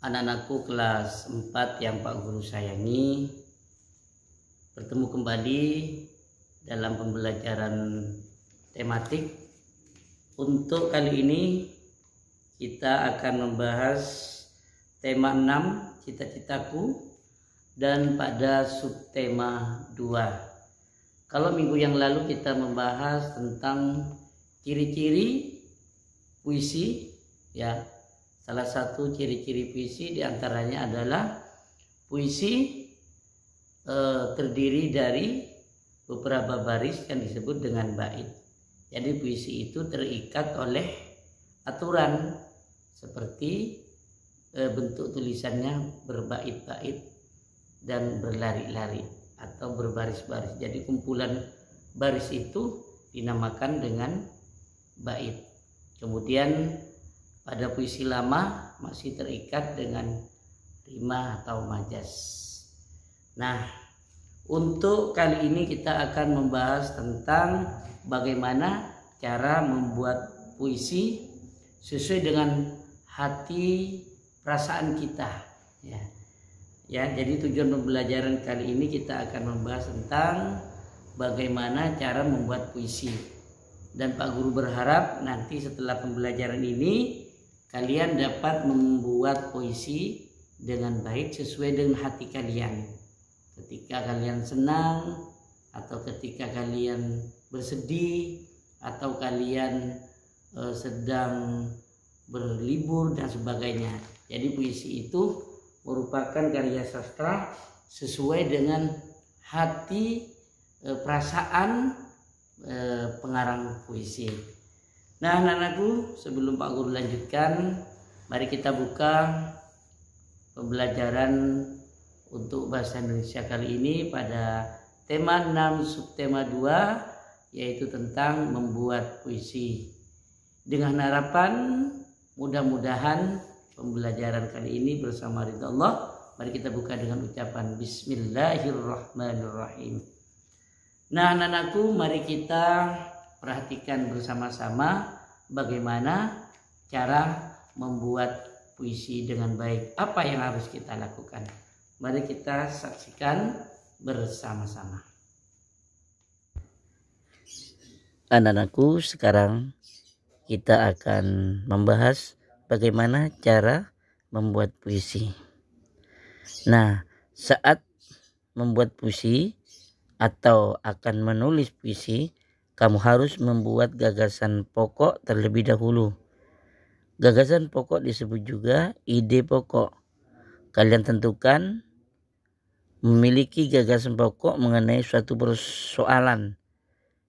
Anak-anakku kelas 4 yang Pak Guru sayangi, bertemu kembali dalam pembelajaran tematik. Untuk kali ini kita akan membahas tema 6, cita-citaku, dan pada subtema 2. Kalau minggu yang lalu kita membahas tentang ciri-ciri puisi, ya. Salah satu ciri-ciri puisi diantaranya adalah puisi terdiri dari beberapa baris yang disebut dengan bait. Jadi puisi itu terikat oleh aturan seperti bentuk tulisannya berbait-bait dan berlari-lari atau berbaris-baris. Jadi kumpulan baris itu dinamakan dengan bait. Kemudian pada puisi lama masih terikat dengan rima atau majas. Nah, untuk kali ini kita akan membahas tentang bagaimana cara membuat puisi sesuai dengan hati perasaan kita. Ya, jadi tujuan pembelajaran kali ini kita akan membahas tentang bagaimana cara membuat puisi. Dan Pak Guru berharap nanti setelah pembelajaran ini kalian dapat membuat puisi dengan baik sesuai dengan hati kalian. Ketika kalian senang, atau ketika kalian bersedih, atau kalian sedang berlibur dan sebagainya. Jadi puisi itu merupakan karya sastra sesuai dengan hati perasaan pengarang puisi. Nah, anak-anakku, sebelum Pak Guru lanjutkan, mari kita buka pembelajaran untuk bahasa Indonesia kali ini pada tema 6 subtema 2, yaitu tentang membuat puisi. Dengan harapan mudah-mudahan pembelajaran kali ini bersama ridha Allah, mari kita buka dengan ucapan Bismillahirrahmanirrahim. Nah, anak-anakku, mari kita perhatikan bersama-sama bagaimana cara membuat puisi dengan baik. Apa yang harus kita lakukan? Mari kita saksikan bersama-sama. Anak-anakku, sekarang kita akan membahas bagaimana cara membuat puisi. Nah, saat membuat puisi atau akan menulis puisi, kamu harus membuat gagasan pokok terlebih dahulu. Gagasan pokok disebut juga ide pokok. Kalian tentukan memiliki gagasan pokok mengenai suatu persoalan.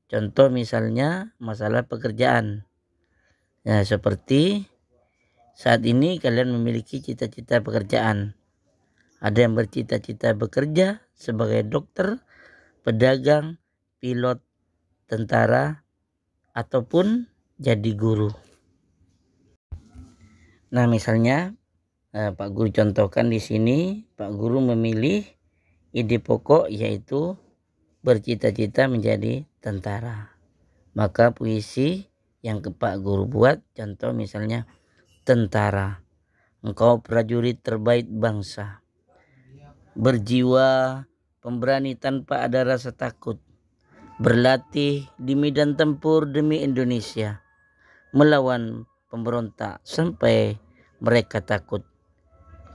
Contoh misalnya masalah pekerjaan. Nah, seperti saat ini kalian memiliki cita-cita pekerjaan. Ada yang bercita-cita bekerja sebagai dokter, pedagang, pilot, tentara, ataupun jadi guru. Nah, misalnya Pak Guru contohkan di sini, Pak Guru memilih ide pokok yaitu bercita-cita menjadi tentara. Maka puisi yang Pak Guru buat, contoh misalnya tentara, engkau prajurit terbaik bangsa, berjiwa pemberani tanpa ada rasa takut, berlatih di medan tempur demi Indonesia, melawan pemberontak sampai mereka takut.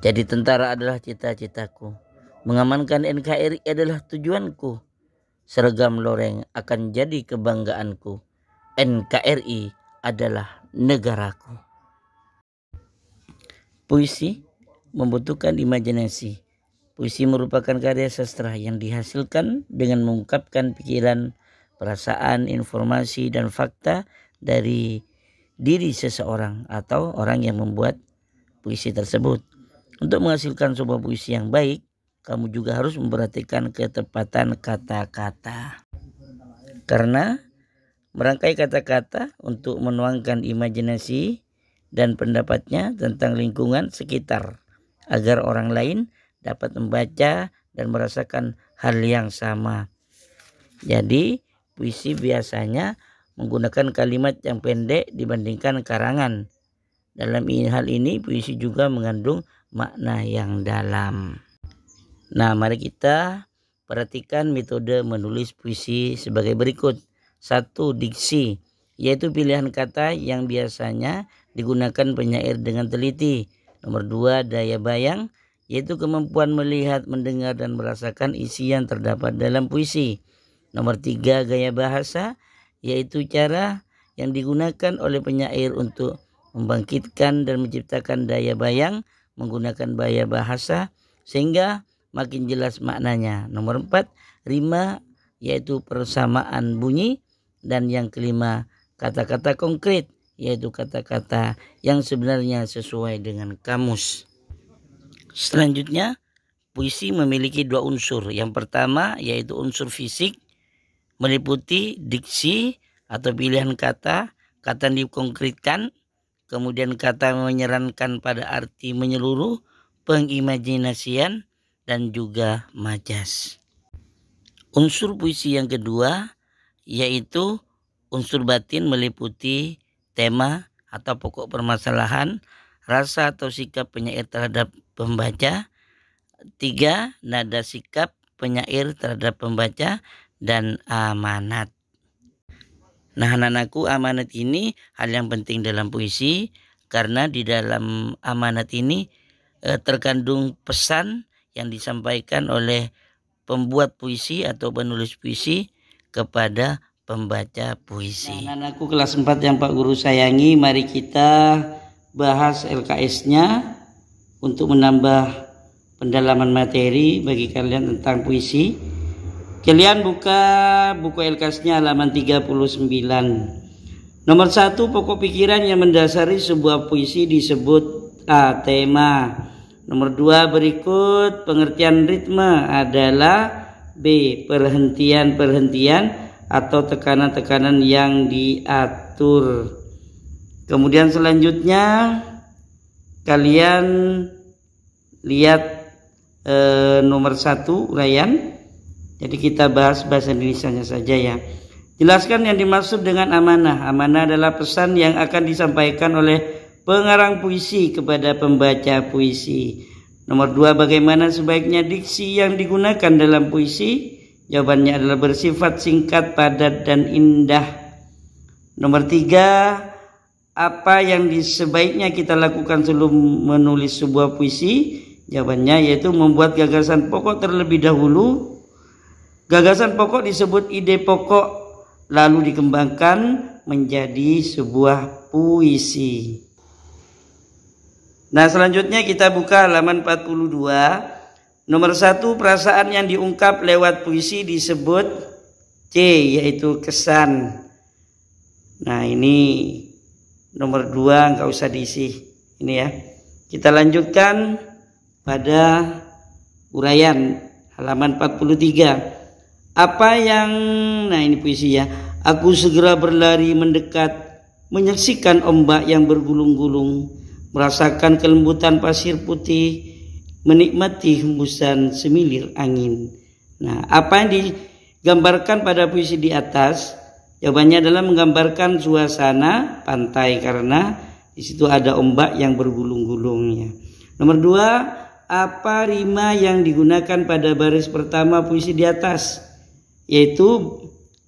Jadi tentara adalah cita-citaku, mengamankan NKRI adalah tujuanku, seragam loreng akan jadi kebanggaanku, NKRI adalah negaraku. Puisi membutuhkan imajinasi. Puisi merupakan karya sastra yang dihasilkan dengan mengungkapkan pikiran, perasaan, informasi, dan fakta dari diri seseorang atau orang yang membuat puisi tersebut. Untuk menghasilkan sebuah puisi yang baik, kamu juga harus memperhatikan ketepatan kata-kata. Karena merangkai kata-kata untuk menuangkan imajinasi dan pendapatnya tentang lingkungan sekitar, agar orang lain dapat membaca dan merasakan hal yang sama. Jadi puisi biasanya menggunakan kalimat yang pendek dibandingkan karangan. Dalam hal ini puisi juga mengandung makna yang dalam. Nah, mari kita perhatikan metode menulis puisi sebagai berikut. 1. Diksi, yaitu pilihan kata yang biasanya digunakan penyair dengan teliti. Nomor 2. Daya bayang, yaitu kemampuan melihat, mendengar, dan merasakan isi yang terdapat dalam puisi. Nomor 3. Gaya bahasa, yaitu cara yang digunakan oleh penyair untuk membangkitkan dan menciptakan daya bayang menggunakan gaya bahasa sehingga makin jelas maknanya. Nomor 4. Rima, yaitu persamaan bunyi. Dan yang kelima, kata-kata konkret, yaitu kata-kata yang sebenarnya sesuai dengan kamus. Selanjutnya, puisi memiliki 2 unsur. Yang pertama yaitu unsur fisik, meliputi diksi atau pilihan kata, kata yang dikonkretkan, kemudian kata menyerankan pada arti menyeluruh, pengimajinasian, dan juga majas. Unsur puisi yang kedua yaitu unsur batin, meliputi tema atau pokok permasalahan, rasa atau sikap penyair terhadap pembaca. 3. Nada sikap penyair terhadap pembaca, dan amanat. Nah, anak-anakku, amanat ini hal yang penting dalam puisi karena di dalam amanat ini terkandung pesan yang disampaikan oleh pembuat puisi atau penulis puisi kepada pembaca puisi. Nah, anak-anakku kelas 4 yang Pak Guru sayangi, mari kita bahas LKS-nya untuk menambah pendalaman materi bagi kalian tentang puisi. Kalian buka buku LKS-nya halaman 39. Nomor 1, pokok pikiran yang mendasari sebuah puisi disebut A. Tema. Nomor 2, berikut pengertian ritme adalah B. Perhentian-perhentian atau tekanan-tekanan yang diatur. Kemudian selanjutnya kalian lihat nomor 1 uraian. Jadi kita bahas bahasa Indonesianya saja ya. Jelaskan yang dimaksud dengan amanah. Amanah adalah pesan yang akan disampaikan oleh pengarang puisi kepada pembaca puisi. Nomor 2, bagaimana sebaiknya diksi yang digunakan dalam puisi? Jawabannya adalah bersifat singkat, padat, dan indah. Nomor 3, apa yang sebaiknya kita lakukan sebelum menulis sebuah puisi? Jawabannya yaitu membuat gagasan pokok terlebih dahulu. Gagasan pokok disebut ide pokok, lalu dikembangkan menjadi sebuah puisi. Nah, selanjutnya kita buka halaman 42. Nomor 1, perasaan yang diungkap lewat puisi disebut C, yaitu kesan. Nah, ini nomor 2 nggak usah diisi ini ya. Kita lanjutkan pada uraian halaman 43. Apa yang, nah ini puisi ya. Aku segera berlari mendekat, menyaksikan ombak yang bergulung-gulung, merasakan kelembutan pasir putih, menikmati hembusan semilir angin. Nah, apa yang digambarkan pada puisi di atas? Jawabannya adalah menggambarkan suasana pantai karena di situ ada ombak yang bergulung-gulungnya. Nomor 2, apa rima yang digunakan pada baris pertama puisi di atas? Yaitu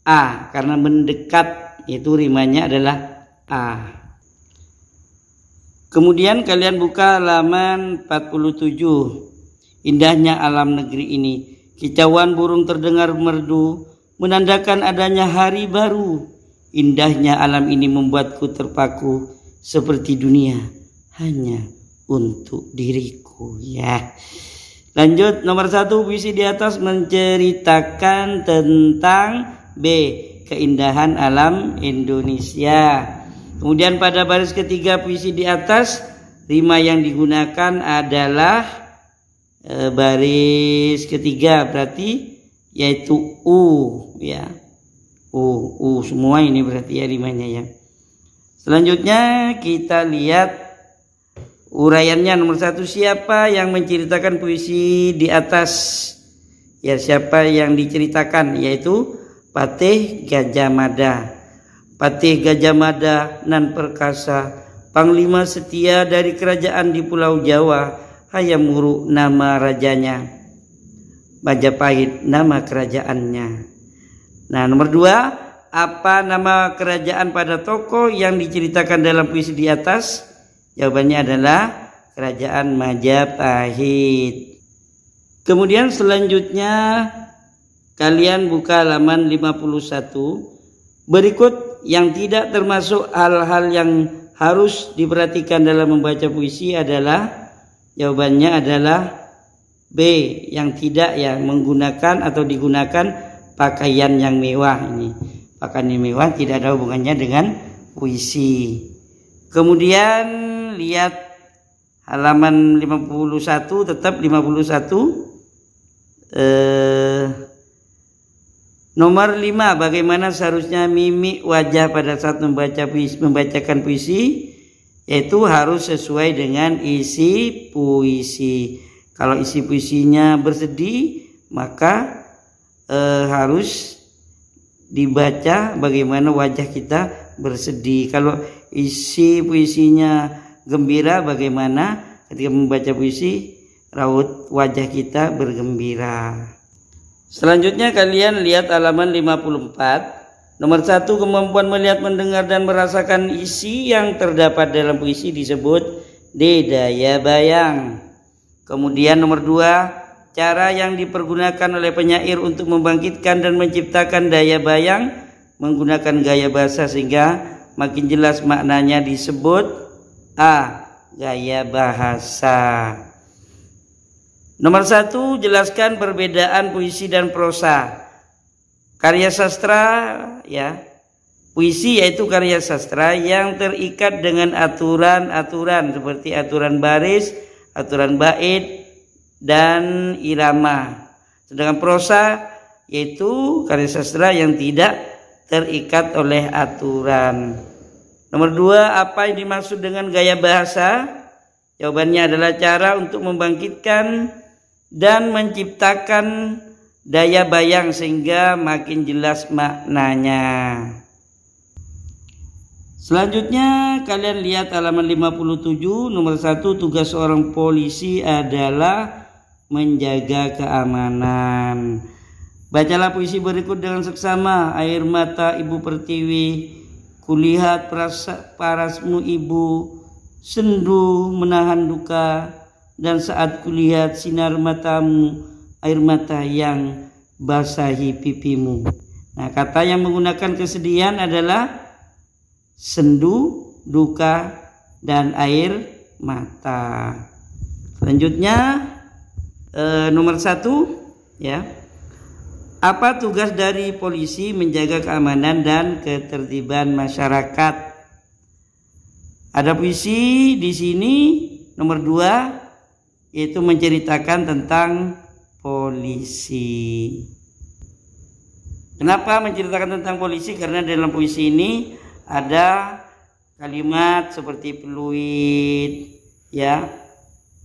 A, karena mendekat, yaitu rimanya adalah A. Kemudian kalian buka halaman 47. Indahnya alam negeri ini, kicauan burung terdengar merdu, menandakan adanya hari baru. Indahnya alam ini membuatku terpaku, seperti dunia hanya untuk diriku. Ya. Lanjut, nomor 1, puisi di atas menceritakan tentang B, keindahan alam Indonesia. Kemudian pada baris ketiga puisi di atas, rima yang digunakan adalah baris ketiga, berarti yaitu U ya. U semua ini berarti ya rimanya ya. Selanjutnya kita lihat uraiannya. Nomor 1, siapa yang menceritakan puisi di atas? Ya, siapa yang diceritakan? Yaitu Patih Gajah Mada. Patih Gajah Mada nan perkasa, panglima setia dari kerajaan di Pulau Jawa, Hayam Wuruk nama rajanya, Majapahit nama kerajaannya. Nah, nomor 2, apa nama kerajaan pada tokoh yang diceritakan dalam puisi di atas? Jawabannya adalah kerajaan Majapahit. Kemudian selanjutnya kalian buka halaman 51. Berikut yang tidak termasuk hal-hal yang harus diperhatikan dalam membaca puisi adalah, jawabannya adalah B, yang tidak ya menggunakan atau digunakan pakaian yang mewah. Ini pakaian yang mewah tidak ada hubungannya dengan puisi. Kemudian lihat halaman 51, tetap 51. Nomor 5, bagaimana seharusnya mimik wajah pada saat membacakan puisi, yaitu harus sesuai dengan isi puisi. Kalau isi puisinya bersedih, maka harus dibaca bagaimana wajah kita bersedih. Kalau isi puisinya gembira, bagaimana ketika membaca puisi raut wajah kita bergembira. Selanjutnya kalian lihat halaman 54. Nomor 1, kemampuan melihat, mendengar, dan merasakan isi yang terdapat dalam puisi disebut daya bayang. Kemudian nomor 2, cara yang dipergunakan oleh penyair untuk membangkitkan dan menciptakan daya bayang menggunakan gaya bahasa sehingga makin jelas maknanya disebut A, gaya bahasa. Nomor 1, jelaskan perbedaan puisi dan prosa. Karya sastra ya. Puisi yaitu karya sastra yang terikat dengan aturan-aturan seperti aturan baris, aturan bait, dan irama. Sedangkan prosa yaitu karya sastra yang tidak terikat oleh aturan. Nomor 2, apa yang dimaksud dengan gaya bahasa? Jawabannya adalah cara untuk membangkitkan dan menciptakan daya bayang sehingga makin jelas maknanya. Selanjutnya kalian lihat halaman 57. Nomor 1, tugas seorang polisi adalah menjaga keamanan. Bacalah puisi berikut dengan seksama. Air mata Ibu Pertiwi, kulihat parasmu Ibu, sendu menahan duka, dan saat kulihat sinar matamu, air mata yang basahi pipimu. Nah, kata yang menggunakan kesedihan adalah sendu, duka, dan air mata. Selanjutnya nomor 1 ya. Apa tugas dari polisi? Menjaga keamanan dan ketertiban masyarakat. Ada puisi di sini nomor 2 yaitu menceritakan tentang polisi. Kenapa menceritakan tentang polisi? Karena dalam puisi ini ada kalimat seperti peluit ya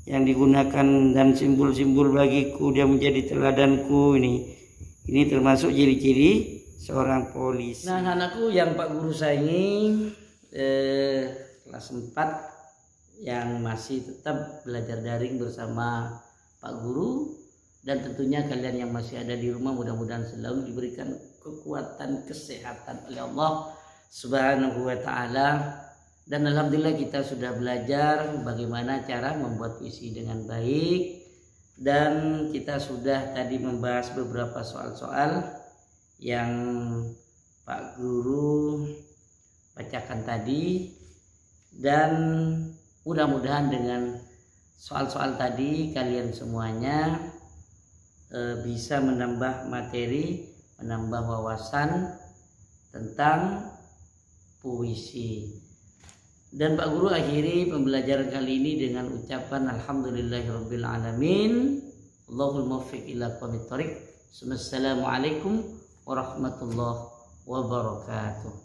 yang digunakan dan simbol-simbol bagiku, dia menjadi teladanku. Ini termasuk ciri-ciri seorang polisi. Nah, anakku yang Pak Guru sayangi, kelas 4 yang masih tetap belajar daring bersama Pak Guru, dan tentunya kalian yang masih ada di rumah, mudah-mudahan selalu diberikan kekuatan, kesehatan oleh Allah Subhanahu wa ta'ala. Dan alhamdulillah kita sudah belajar bagaimana cara membuat puisi dengan baik, dan kita sudah tadi membahas beberapa soal-soal yang Pak Guru bacakan tadi, dan mudah-mudahan dengan soal-soal tadi kalian semuanya bisa menambah materi, menambah wawasan tentang puisi. Dan Pak Guru akhiri pembelajaran kali ini dengan ucapan alhamdulillahirabbil alamin. Allahul muwaffiq ila aqwamit thoriq. Assalamualaikum warahmatullahi wabarakatuh.